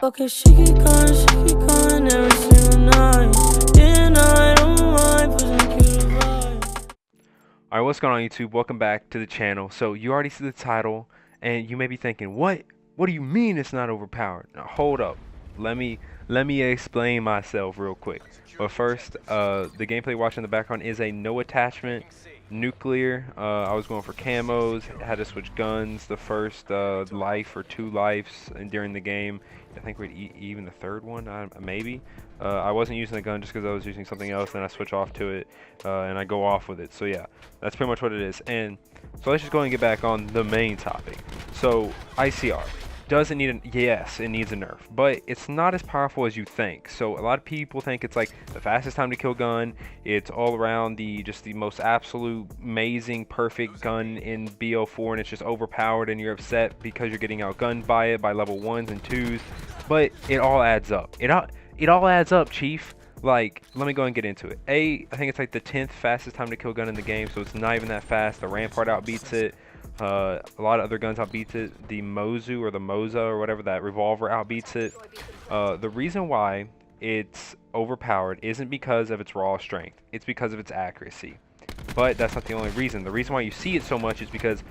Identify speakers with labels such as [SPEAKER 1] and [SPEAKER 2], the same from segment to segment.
[SPEAKER 1] Okay, she keep calling every single night. Yeah, no, I don't mind pushing you to vibe.
[SPEAKER 2] Alright, what's going on YouTube? Welcome back to the channel. So you already see the title and you may be thinking, what do you mean it's not overpowered? Now hold up. Let me explain myself real quick. But first, the gameplay watching in the background is a no attachment nuclear. I was going for camos, had to switch guns the first life or 2 lives and during the game. I think we'd even the third one, maybe. I wasn't using the gun just because I was using something else, then I switch off to it and I go off with it. So yeah, that's pretty much what it is. And so let's just go and get back on the main topic. So ICR. Does it need a, yes, it needs a nerf, but it's not as powerful as you think. So a lot of people think it's like the fastest time to kill gun. It's all around just the most absolute amazing perfect gun in BO4, and it's just overpowered and you're upset because you're getting outgunned by it by level 1s and 2s. But it all adds up. It all adds up, chief. Like, let me go and get into it. I think it's like the 10th fastest time to kill gun in the game, so it's not even that fast. The Rampart outbeats it. A lot of other guns outbeats it. The Mozu or the Moza or whatever, that revolver outbeats it. The reason why it's overpowered isn't because of its raw strength. It's because of its accuracy. But that's not the only reason. The reason why you see it so much is because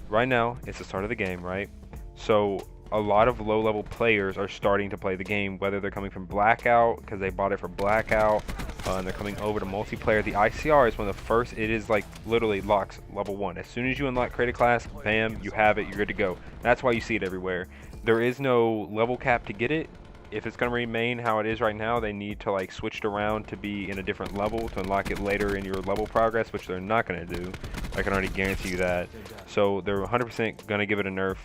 [SPEAKER 2] right now it's the start of the game, right? So a lot of low-level players are starting to play the game, whether they're coming from Blackout because they bought it for Blackout, and they're coming over to multiplayer. The ICR is one of the first. It is like literally locks level 1. As soon as you unlock create a class, bam, you have it. You're good to go. That's why you see it everywhere. There is no level cap to get it. If it's going to remain how it is right now, they need to like switch it around to be in a different level to unlock it later in your level progress, which they're not going to do. I can already guarantee you that. So they're 100% going to give it a nerf.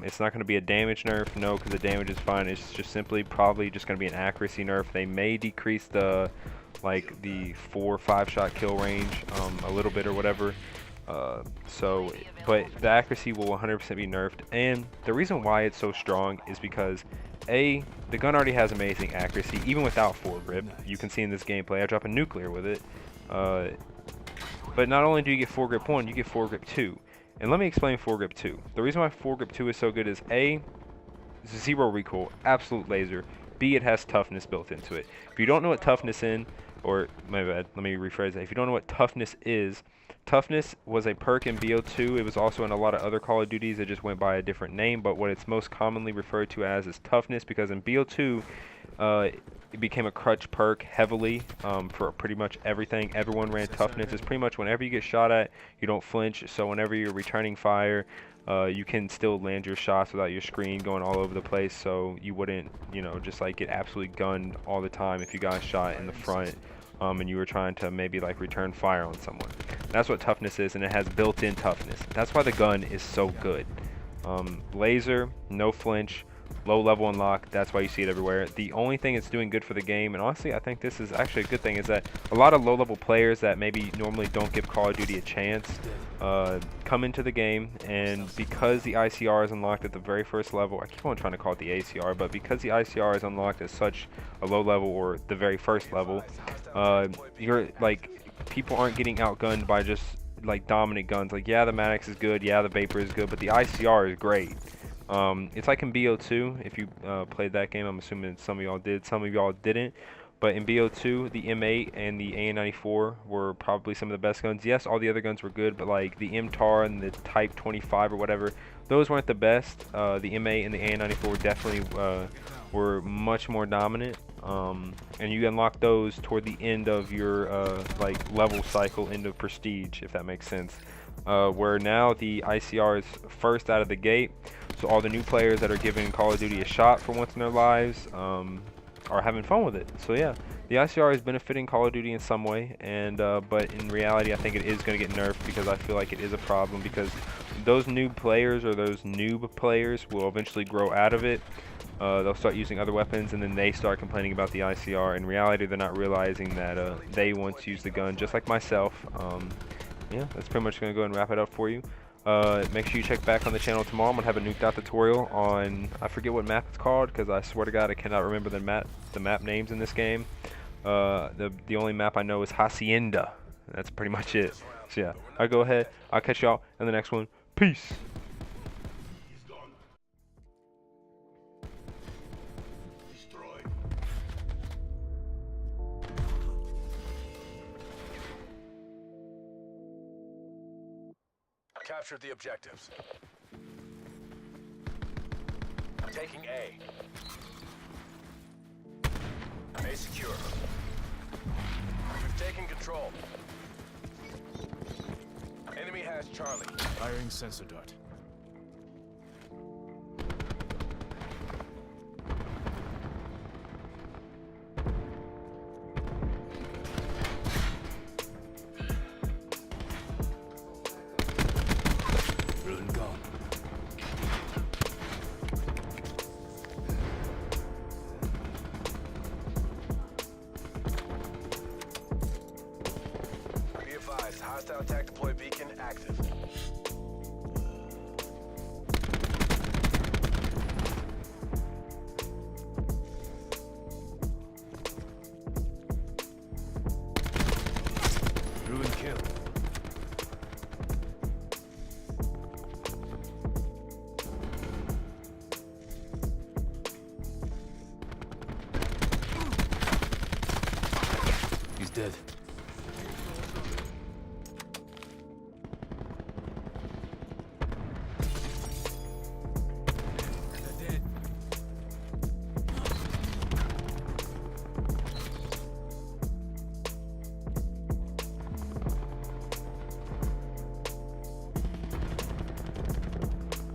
[SPEAKER 2] It's not going to be a damage nerf, no, because the damage is fine. It's just simply probably just going to be an accuracy nerf. They may decrease the 4 or 5 shot kill range a little bit or whatever. But the accuracy will 100% be nerfed. And the reason why it's so strong is because the gun already has amazing accuracy, even without foregrip. You can see in this gameplay, I drop a nuclear with it. But not only do you get foregrip 1, you get foregrip 2. And let me explain foregrip 2. The reason why foregrip 2 is so good is A, 0 recoil, absolute laser. B, it has toughness built into it. If you don't know what toughness or my bad, let me rephrase that. If you don't know what toughness is, toughness was a perk in BO2. It was also in a lot of other Call of Duties. It just went by a different name, but what it's most commonly referred to as is toughness, because in BO2, it became a crutch perk heavily for pretty much everything. Everyone ran toughness. It's pretty much whenever you get shot at, you don't flinch. So whenever you're returning fire, you can still land your shots without your screen going all over the place. So you wouldn't, just like get absolutely gunned all the time if you got shot in the front and you were trying to maybe like return fire on someone. That's what toughness is, and it has built-in toughness. That's why the gun is so good. Laser, no flinch, low level unlock, that's why you see it everywhere. The only thing it's doing good for the game, and honestly I think this is actually a good thing, is that a lot of low level players that maybe normally don't give Call of Duty a chance come into the game, and because the ICR is unlocked at the very first level, I keep on trying to call it the ACR, but because the ICR is unlocked at such a low level, or the very first level, you're like, people aren't getting outgunned by just like dominant guns. Like, yeah, the Maddox is good, yeah, the Vapor is good, but the ICR is great. It's like in BO2, if you played that game. I'm assuming some of y'all did, some of y'all didn't. But in BO2, the M8 and the AN-94 were probably some of the best guns. Yes, all the other guns were good, but like the MTAR and the Type 25 or whatever, those weren't the best. The M8 and the AN-94 definitely were much more dominant. And you unlock those toward the end of your like level cycle, end of prestige, if that makes sense. Where now the ICR is first out of the gate. So all the new players that are giving Call of Duty a shot for once in their lives are having fun with it. So yeah, the ICR is benefiting Call of Duty in some way, and but in reality I think it is going to get nerfed, because I feel like it is a problem, because those new players, or those noob players, will eventually grow out of it. They'll start using other weapons, and then they start complaining about the ICR. In reality, they're not realizing that they once used the gun, just like myself. Yeah, that's pretty much going to go and wrap it up for you. Make sure you check back on the channel tomorrow. I'm going to have a nuked out tutorial on, I forget what map it's called, because I swear to God I cannot remember the map names in this game. The only map I know is Hacienda. That's pretty much it. So yeah, I'll go ahead. I'll catch y'all in the next one. Peace.
[SPEAKER 3] captured the objectives. Taking A. A secure. We've taken control. Enemy has Charlie.
[SPEAKER 4] Firing sensor dart. Ruin gone.
[SPEAKER 3] Be advised, hostile attack deploy beacon active.
[SPEAKER 4] Ruin kill. He's dead.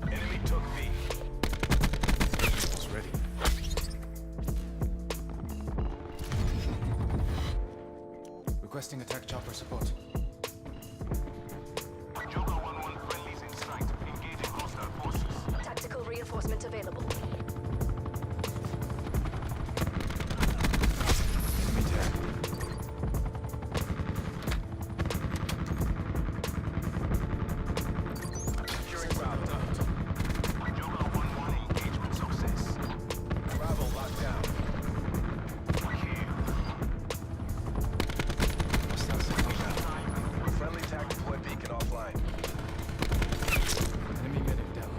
[SPEAKER 3] Enemy took B.
[SPEAKER 4] It's ready. Requesting attack chopper support.
[SPEAKER 3] Joker 1-1 friendlies in sight. Engaging hostile forces.
[SPEAKER 5] Tactical reinforcement available.
[SPEAKER 4] Enemy tag.
[SPEAKER 3] Securing Bravo. Joker 1-1 engagement success. Bravo locked down.
[SPEAKER 4] Hostile signal down.
[SPEAKER 3] Friendly attack deploy beacon offline.
[SPEAKER 4] Enemy medic down.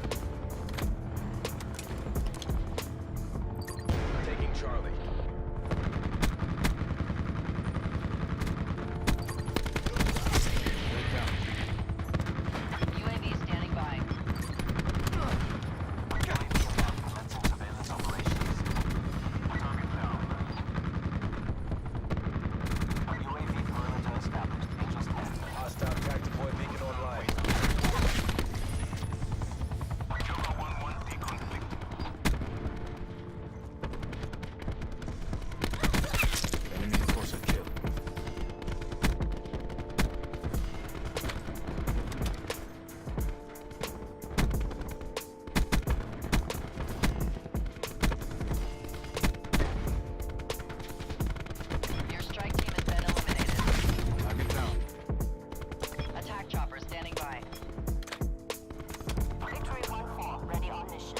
[SPEAKER 3] Taking Charlie.
[SPEAKER 4] Medic down.
[SPEAKER 6] UAV standing by.
[SPEAKER 3] Surveillance operations. Target down. UAV perimeter established. Angels 10. Hostile attack deploy beacon online. Joker 1-1 deconflict.
[SPEAKER 4] Enemy enforcer kill.
[SPEAKER 6] Your strike team has been eliminated.
[SPEAKER 4] Target down.
[SPEAKER 6] Attack chopper standing by.
[SPEAKER 5] Victory 1-4, ready on mission.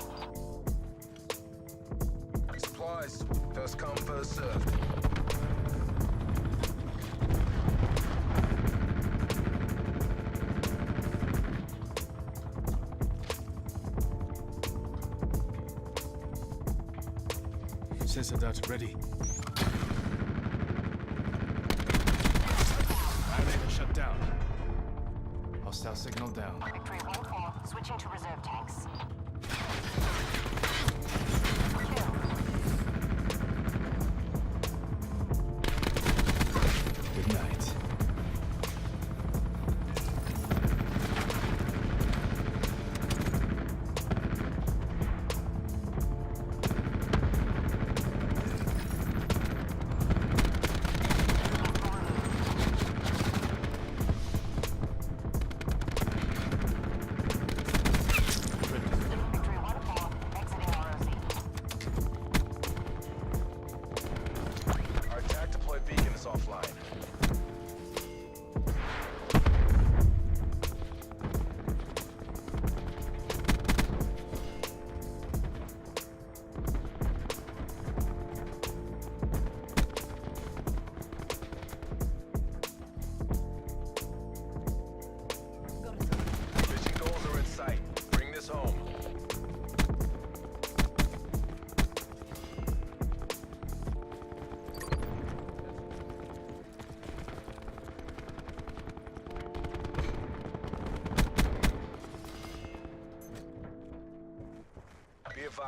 [SPEAKER 3] Supplies. First come, first served.
[SPEAKER 4] Sensor dart ready. Violator shut down. Hostile signal down.
[SPEAKER 5] Victory 1-4, switching to reserve tanks.
[SPEAKER 4] Good night.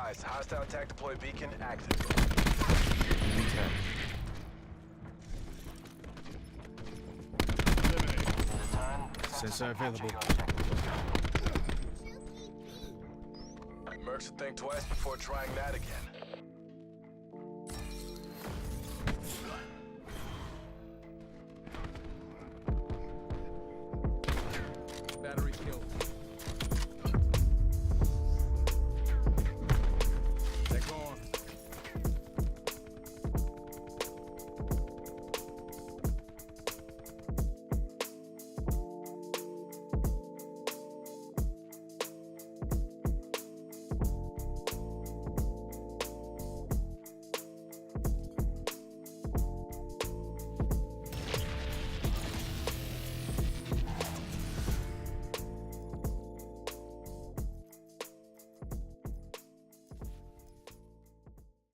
[SPEAKER 3] advised, hostile attack deploy beacon active.
[SPEAKER 4] Intel. Sensor available.
[SPEAKER 3] Mercs will think twice before trying that again.